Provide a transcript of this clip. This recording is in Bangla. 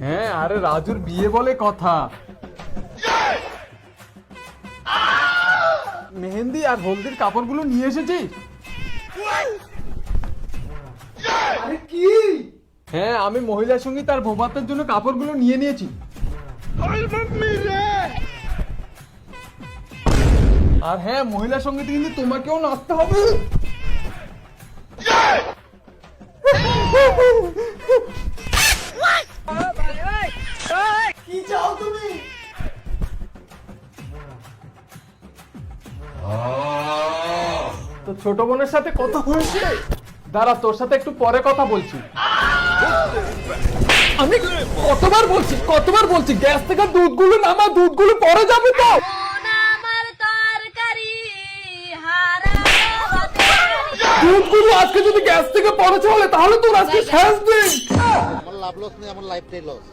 হ্যাঁ, আরে রাজুর বিয়ে বলে কথা। মেহেন্দি আর হলদির কাপড়গুলো নিয়ে এসেছি। আরে কি? হ্যাঁ, আমি মহিলা সঙ্গীত আর ভোবাতের জন্য কাপড়গুলো নিয়ে নিয়েছি। আর হ্যাঁ, মহিলা সঙ্গীতে কিন্তু তোমাকেও নাচতে হবে। কি চাও তুমি? তো ছোট বোনের সাথে কথা হয়েছে? দাঁড়া, তোর সাথে একটু পরে কথা বলছি। আমি কতবার বলছি গ্যাস থেকে দুধগুলো নামা, দুধগুলো পরে যাবে তো। দুধগুলো আজকে যদি গ্যাস থেকে পরে চলে তাহলে তোর আজকে শেষ দিন। আমার লাভ লস নেই, আমার লাইফটাই লস।